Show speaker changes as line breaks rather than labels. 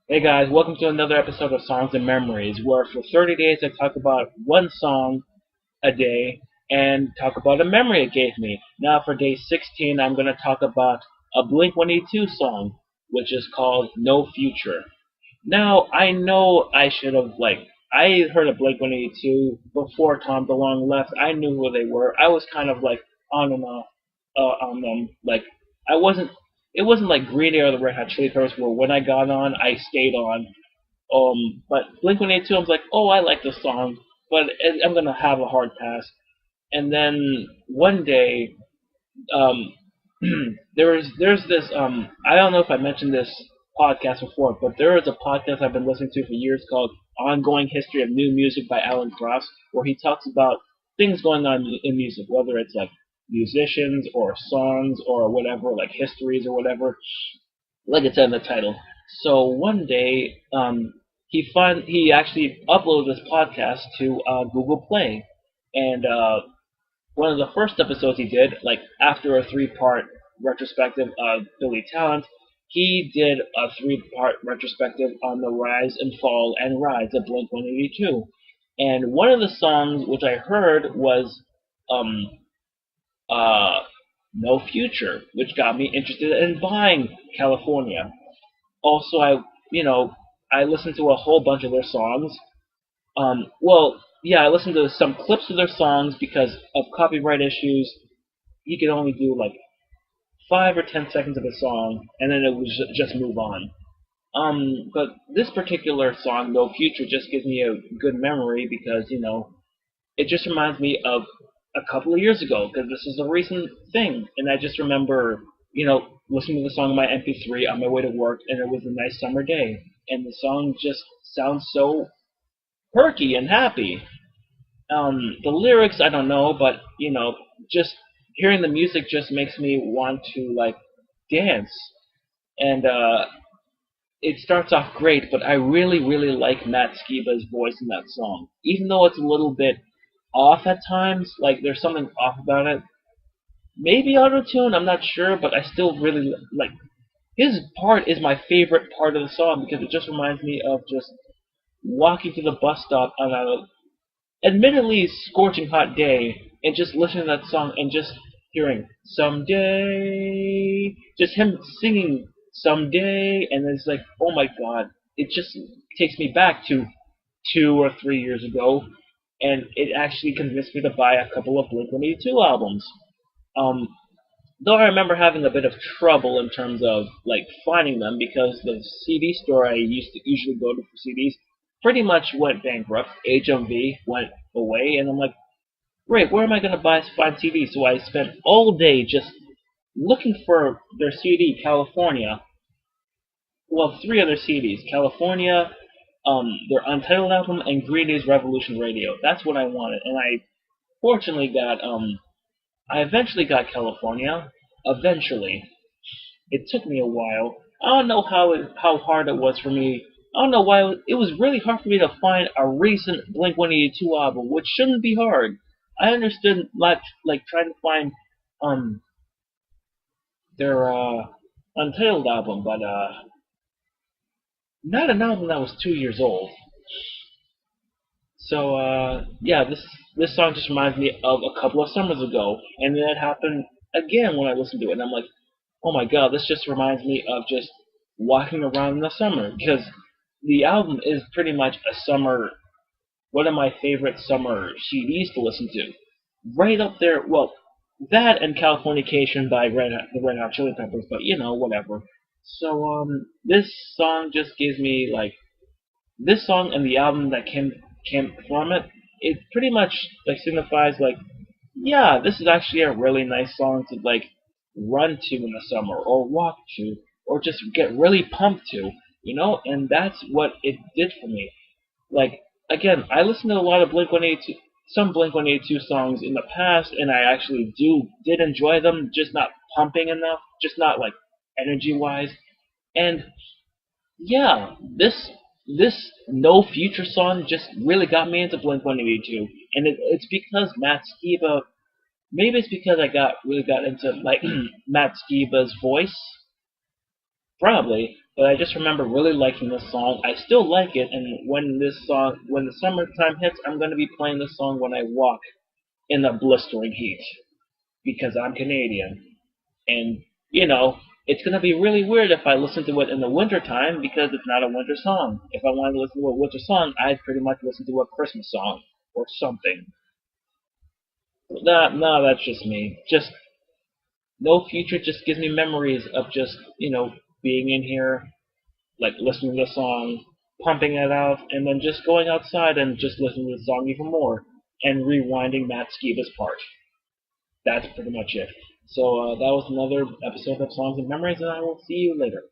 Hey guys, welcome to another episode of Songs and Memories, where for 30 days I talk about one song a day and talk about a memory it gave me. Now for day 16, I'm going to talk about a Blink 182 song, which is called No Future. Now, I know I should have, I heard of Blink 182 before Tom DeLonge left. I knew who they were. I was kind of on and off on them. I wasn't, it wasn't like Green Day or the Red Hot Chili Peppers where when I got on, I stayed on. But Blink 182, I was like, oh, I like this song, but I'm gonna have a hard pass. And then one day, um, there's this I don't know if I mentioned this podcast before, but there is a podcast I've been listening to for years called Ongoing History of New Music by Alan Cross, where he talks about things going on in music, whether it's like musicians or songs or whatever, like histories or whatever, like it said in the title. So one day, he actually uploaded this podcast to Google Play, and one of the first episodes he did, like after a three-part retrospective of Billy Talent, he did a three-part retrospective on the rise and fall and rise of Blink 182. And one of the songs which I heard was um, uh, No Future, which got me interested in buying California. Also, I listened to a whole bunch of their songs. I listened to some clips of their songs because of copyright issues. You could only do like 5 or 10 seconds of a song, and then it would just move on. But this particular song, No Future, just gives me a good memory because it just reminds me of a couple of years ago because this is a recent thing, and I just remember listening to the song on my MP3 on my way to work, and it was a nice summer day, and the song just sounds so perky and happy. The lyrics I don't know, but just hearing the music just makes me want to like dance. And it starts off great, but I really really like Matt Skiba's voice in that song, even though it's a little bit off at times. Like there's something off about it. Maybe auto tune, I'm not sure, but I still really like his part is my favorite part of the song because it just reminds me of just walking to the bus stop on a admittedly scorching hot day and just listening to that song and just hearing someday, just him singing someday, and it's like, oh my god, it just takes me back to 2 or 3 years ago, and it actually convinced me to buy a couple of Blink 182 albums. Um, though I remember having a bit of trouble in terms of like finding them because the CD store I used to usually go to for CDs pretty much went bankrupt. HMV went away, and I'm like, great, where am I gonna find CDs? So I spent all day just looking for their CD, California. Well, three other CDs, California, their Untitled album, and Green Day's Revolution Radio. That's what I wanted, and I fortunately got I eventually got California. Eventually, it took me a while. I don't know how hard it was for me. I don't know why it was really hard for me to find a recent Blink 182 album, which shouldn't be hard. I understood like trying to find um their Untitled album, but not an album that was 2 years old. So yeah, this song just reminds me of a couple of summers ago, and then it happened again when I listened to it, and I'm like, oh my god, this just reminds me of just walking around in the summer because the album is pretty much a summer, one of my favorite summer CDs to listen to. Right up there, well, that and Californication by the Red Hot Chili Peppers, but whatever. So this song just gives me like this song and the album that came from it. It pretty much like signifies like, yeah, this is actually a really nice song to like run to in the summer or walk to or just get really pumped to, and that's what it did for me. Like again, I listened to a lot of Blink 182, some Blink 182 songs in the past, and I actually did enjoy them, just not pumping enough, just not like energy wise. And yeah, this No Future song just really got me into Blink 182, and it's because Matt Skiba. Maybe it's because I really got into like Matt Skiba's voice, probably. But I just remember really liking this song. I still like it, and when the summertime hits, I'm going to be playing this song when I walk in the blistering heat because I'm Canadian. And, it's going to be really weird if I listen to it in the wintertime because it's not a winter song. If I wanted to listen to a winter song, I'd pretty much listen to a Christmas song or something. No, that's just me. Just No Future just gives me memories of just, being in here, like listening to the song, pumping it out, and then just going outside and just listening to the song even more and rewinding Matt Skiba's part. That's pretty much it. So that was another episode of Songs and Memories, and I will see you later.